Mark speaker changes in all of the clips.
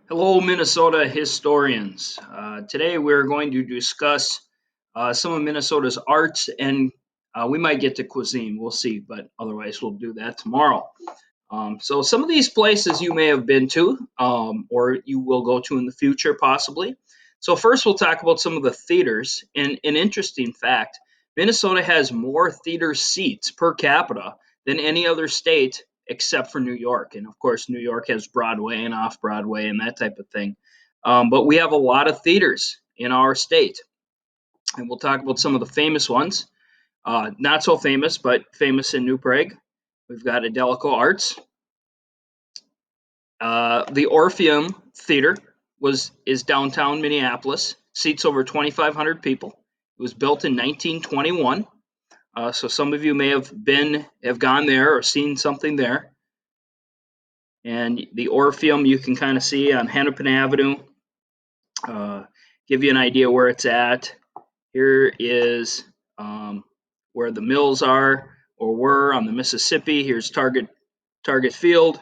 Speaker 1: Hello, Minnesota historians. Today we're going to discuss some of Minnesota's arts and we might get to cuisine. We'll see, but otherwise we'll do that tomorrow. So, some of these places you may have been to or you will go to in the future, possibly. So, first we'll talk about some of the theaters. And an interesting fact, Minnesota has more theater seats per capita than any other state except for New York. And of course, New York has Broadway and off Broadway and that type of thing. But we have a lot of theaters in our state. And we'll talk about some of the famous ones. Not so famous, but famous in New Prague. We've got Adelico Arts. The Orpheum Theater is downtown Minneapolis, seats over 2,500 people. It was built in 1921, so some of you may have gone there or seen something there. And the Orpheum you can kind of see on Hennepin Avenue. Give you an idea where it's at. Here is where the mills are or were on the Mississippi. Here's Target Field.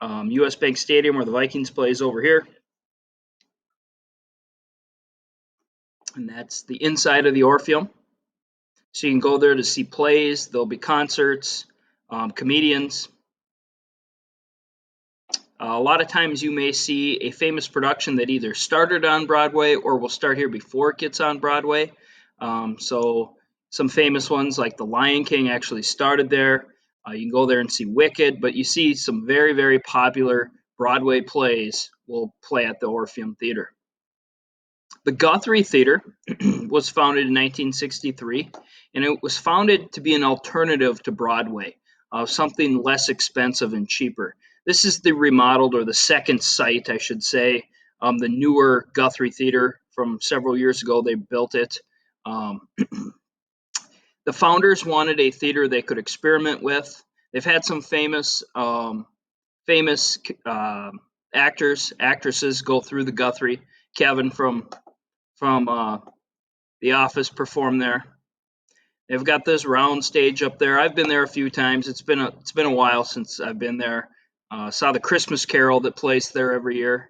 Speaker 1: US Bank Stadium where the Vikings plays over here. And that's the inside of the Orpheum. So you can go there to see plays. There'll be concerts, comedians. A lot of times you may see a famous production that either started on Broadway or will start here before it gets on Broadway. So some famous ones like The Lion King actually started there. You can go there and see Wicked, but you see some very, very popular Broadway plays will play at the Orpheum Theater. The Guthrie Theater was founded in 1963, and it was founded to be an alternative to Broadway, something less expensive and cheaper. This is the remodeled, or the second site, I should say, the newer Guthrie Theater from several years ago. They built it. Um, the founders wanted a theater they could experiment with. They've had some famous actors, actresses go through the Guthrie. Kevin from The Office performed there. They've got this round stage up there. I've been there a few times. It's been a while since I've been there. Saw the Christmas Carol that plays there every year.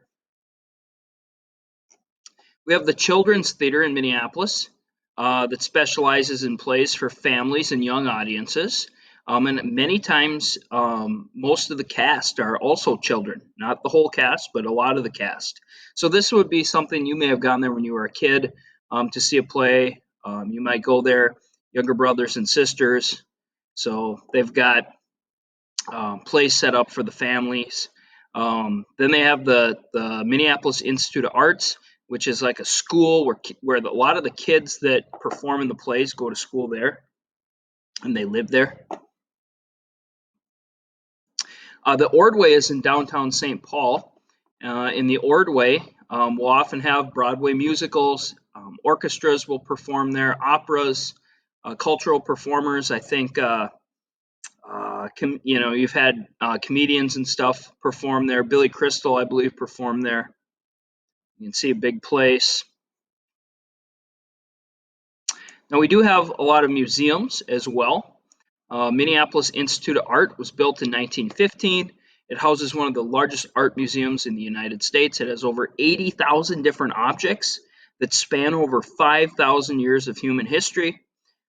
Speaker 1: We have the Children's Theater in Minneapolis that specializes in plays for families and young audiences. And many times, most of the cast are also children. Not the whole cast, but a lot of the cast. So this would be something you may have gone there when you were a kid to see a play. You might go there, younger brothers and sisters. So they've got plays set up for the families. Then they have the Minneapolis Institute of Arts, which is like a school where a lot of the kids that perform in the plays go to school there, and they live there. The Ordway is in downtown St. Paul. In the Ordway, we'll often have Broadway musicals, orchestras will perform there, operas, cultural performers. I think you've had comedians and stuff perform there. Billy Crystal, I believe, performed there. You can see a big place. Now we do have a lot of museums as well. Minneapolis Institute of Art was built in 1915. It houses one of the largest art museums in the United States. It has over 80,000 different objects that span over 5,000 years of human history.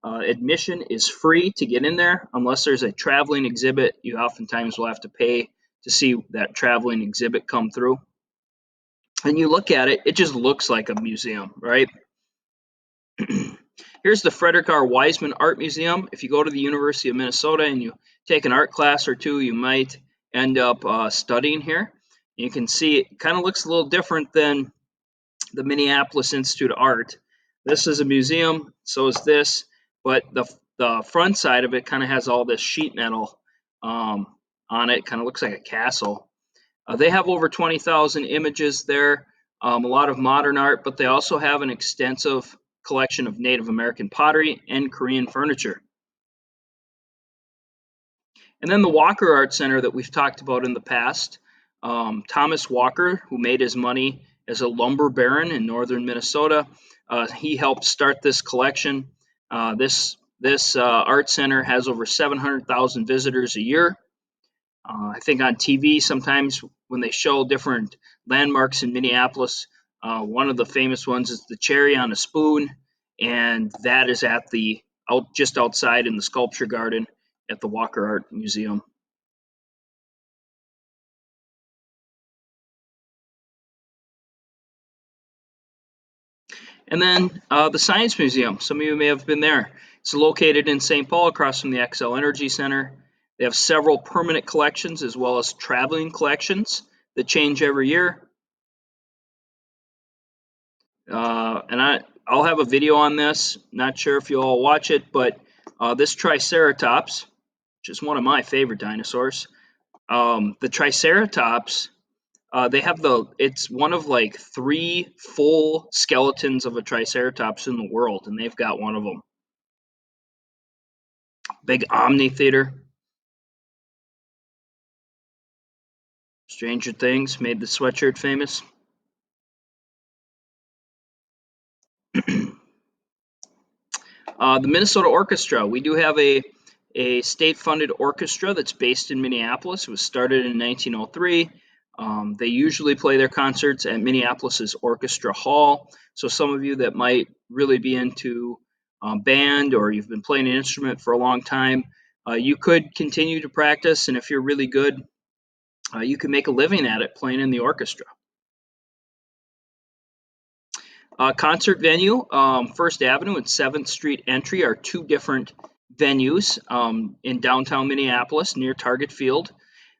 Speaker 1: Admission is free to get in there unless there's a traveling exhibit. You oftentimes will have to pay to see that traveling exhibit come through. And you look at it, it just looks like a museum, right? Here's the Frederick R. Wiseman Art Museum. If you go to the University of Minnesota and you take an art class or two, you might end up studying here. You can see it kind of looks a little different than the Minneapolis Institute of Art. This is a museum, so is this, but the front side of it kind of has all this sheet metal on it. Kind of looks like a castle. They have over 20,000 images there, a lot of modern art, but they also have an extensive collection of Native American pottery and Korean furniture. And then the Walker Art Center that we've talked about in the past. Thomas Walker, who made his money as a lumber baron in northern Minnesota, he helped start this collection. This art center has over 700,000 visitors a year. I think on TV sometimes when they show different landmarks in Minneapolis, one of the famous ones is the Cherry on a Spoon, and that is at the just outside in the Sculpture Garden at the Walker Art Museum. And then the Science Museum. Some of you may have been there. It's located in St. Paul across from the Xcel Energy Center. They have several permanent collections as well as traveling collections that change every year. I'll have a video on this. Not sure if you'll all watch it, but this Triceratops, which is one of my favorite dinosaurs, the Triceratops, they have it's one of like 3 full skeletons of a Triceratops in the world, and they've got one of them. Big Omni Theater. Stranger Things made the sweatshirt famous. The Minnesota Orchestra. We do have a state-funded orchestra that's based in Minneapolis. It was started in 1903. They usually play their concerts at Minneapolis's Orchestra Hall. So some of you that might really be into band, or you've been playing an instrument for a long time, you could continue to practice, and if you're really good, you can make a living at it playing in the orchestra. Concert venue, First Avenue and 7th Street entry are 2 different venues in downtown Minneapolis near Target Field.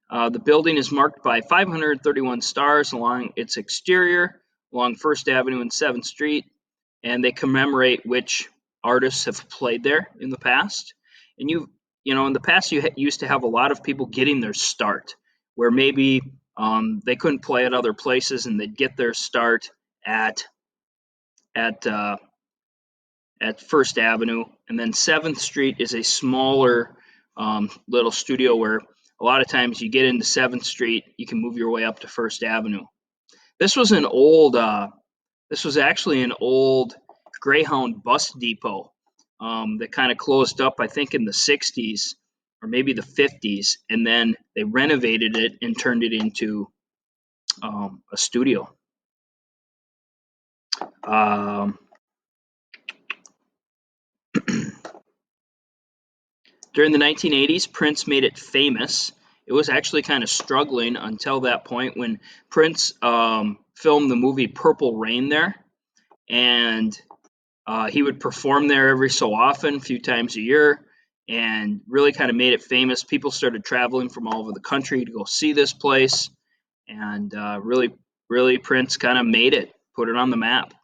Speaker 1: The building is marked by 531 stars along its exterior, along First Avenue and 7th Street, and they commemorate which artists have played there in the past. And in the past, you used to have a lot of people getting their start, where maybe they couldn't play at other places, and they'd get their start at First Avenue, and then 7th Street is a smaller little studio where a lot of times you get into 7th Street, you can move your way up to First Avenue. This was actually an old Greyhound bus depot that kind of closed up, I think, in the 60s or maybe the 50s, and then they renovated it and turned it into a studio. During the 1980s, Prince made it famous. It was actually kind of struggling until that point when Prince filmed the movie Purple Rain there, and he would perform there every so often, a few times a year, and really kind of made it famous. People started traveling from all over the country to go see this place, and really Prince kind of made it, put it on the map.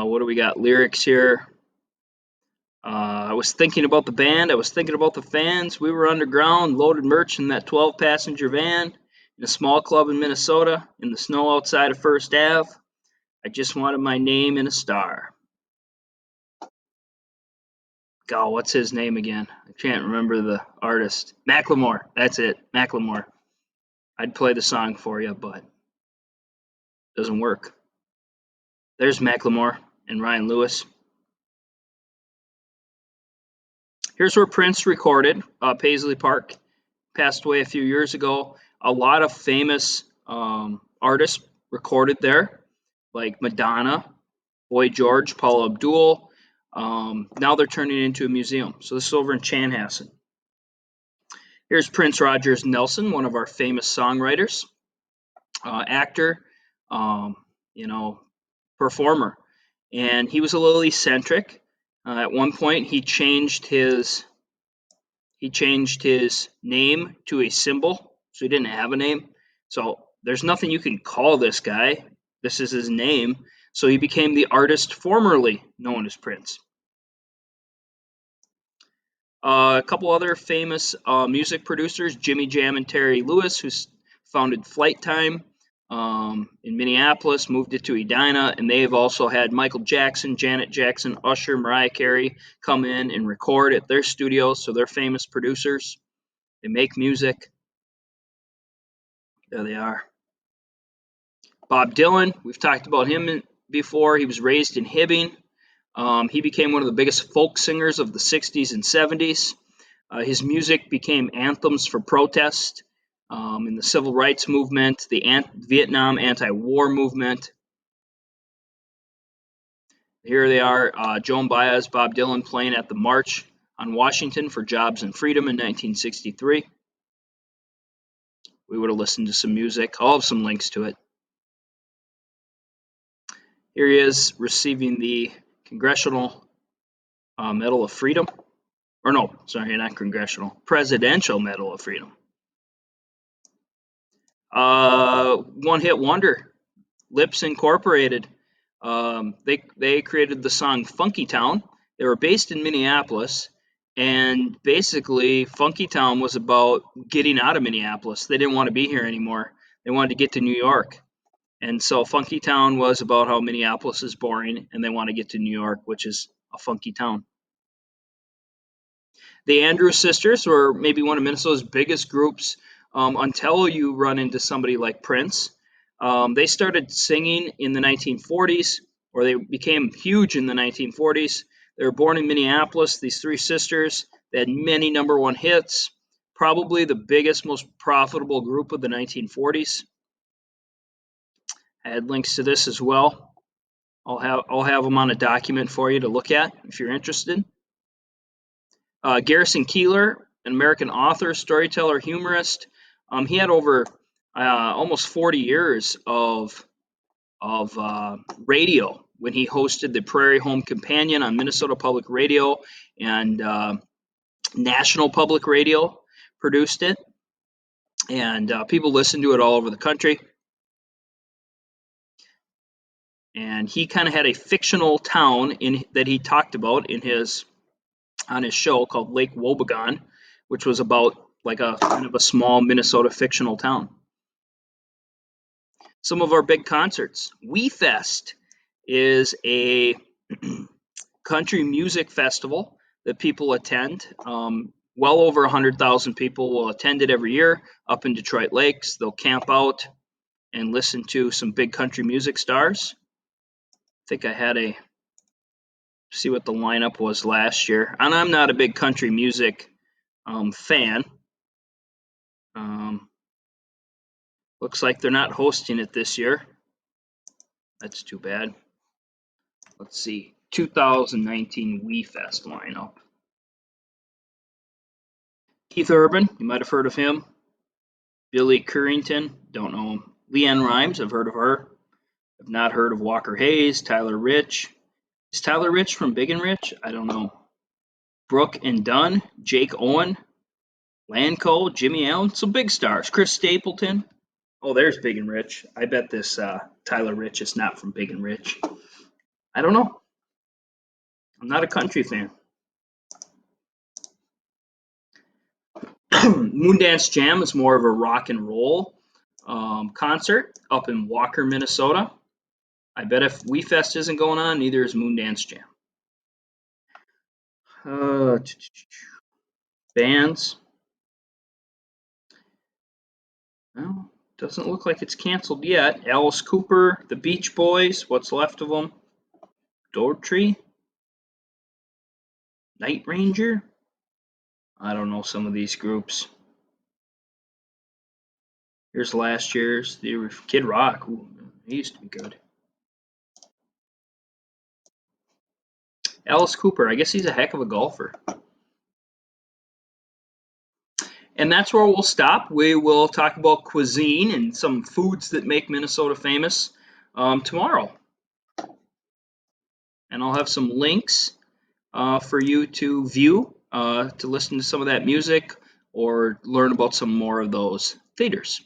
Speaker 1: What do we got? Lyrics here. I was thinking about the band. I was thinking about the fans. We were underground, loaded merch in that 12-passenger van in a small club in Minnesota in the snow outside of First Ave. I just wanted my name and a star. God, what's his name again? I can't remember the artist. Macklemore. That's it. Macklemore. I'd play the song for you, but it doesn't work. There's Macklemore and Ryan Lewis. Here's where Prince recorded, Paisley Park. Passed away a few years ago. A lot of famous artists recorded there, like Madonna, Boy George, Paula Abdul. Now they're turning it into a museum. So this is over in Chanhassen. Here's Prince Rogers Nelson, one of our famous songwriters, actor, performer. And he was a little eccentric. At one point, he changed his name to a symbol, so he didn't have a name. So there's nothing you can call this guy. This is his name. So he became the artist formerly known as Prince. A couple other famous music producers, Jimmy Jam and Terry Lewis, who founded Flight Time in Minneapolis, moved it to Edina, and they've also had Michael Jackson, Janet Jackson, Usher, Mariah Carey come in and record at their studios, so they're famous producers. They make music. There they are. Bob Dylan, we've talked about him before. He was raised in Hibbing. He became one of the biggest folk singers of the 60s and 70s. His music became anthems for protest in the civil rights movement, the Vietnam anti-war movement. Here they are, Joan Baez, Bob Dylan playing at the March on Washington for Jobs and Freedom in 1963. We would have listened to some music. I'll have some links to it. Here he is receiving the Congressional Medal of Freedom. Or no, sorry, not Congressional. Presidential Medal of Freedom. One hit wonder, Lips Incorporated. They created the song Funky Town. They were based in Minneapolis, and basically Funky Town was about getting out of Minneapolis. They didn't want to be here anymore. They wanted to get to New York. And so Funky Town was about how Minneapolis is boring and they want to get to New York, which is a funky town. The Andrews Sisters were maybe one of Minnesota's biggest groups until you run into somebody like Prince. They started singing in the 1940s, or they became huge in the 1940s. They were born in Minneapolis, these three sisters. They had many number one hits, probably the biggest, most profitable group of the 1940s. I had links to this as well. I'll have them on a document for you to look at if you're interested. Garrison Keillor, an American author, storyteller, humorist. He had over almost 40 years of radio when he hosted the Prairie Home Companion on Minnesota Public Radio and National Public Radio produced it. And people listened to it all over the country. And he kind of had a fictional town that he talked about on his show called Lake Wobegon, which was about like a kind of a small Minnesota fictional town. Some of our big concerts. We Fest is a country music festival that people attend. Well over 100,000 people will attend it every year up in Detroit Lakes. They'll camp out and listen to some big country music stars. I think I had see what the lineup was last year. And I'm not a big country music fan. Looks like they're not hosting it this year. That's too bad. Let's see. 2019 We Fest lineup. Keith Urban, you might have heard of him. Billy Currington, don't know him. Leanne Rimes, I've heard of her. I've not heard of Walker Hayes. Tyler Rich. Is Tyler Rich from Big and Rich? I don't know. Brooke and Dunn, Jake Owen, Lanco, Jimmy Allen, some big stars. Chris Stapleton. Oh, there's Big and Rich. I bet this Tyler Rich is not from Big and Rich. I don't know. I'm not a country fan. Moondance Jam is more of a rock and roll concert up in Walker, Minnesota. I bet if We Fest isn't going on, neither is Moondance Jam. Bands. Well, doesn't look like it's canceled yet. Alice Cooper, the Beach Boys, what's left of them? Daughtry, Night Ranger. I don't know some of these groups. Here's last year's. They were Kid Rock. Ooh, he used to be good. Alice Cooper. I guess he's a heck of a golfer. And that's where we'll stop. We will talk about cuisine and some foods that make Minnesota famous tomorrow. And I'll have some links for you to view, to listen to some of that music or learn about some more of those theaters.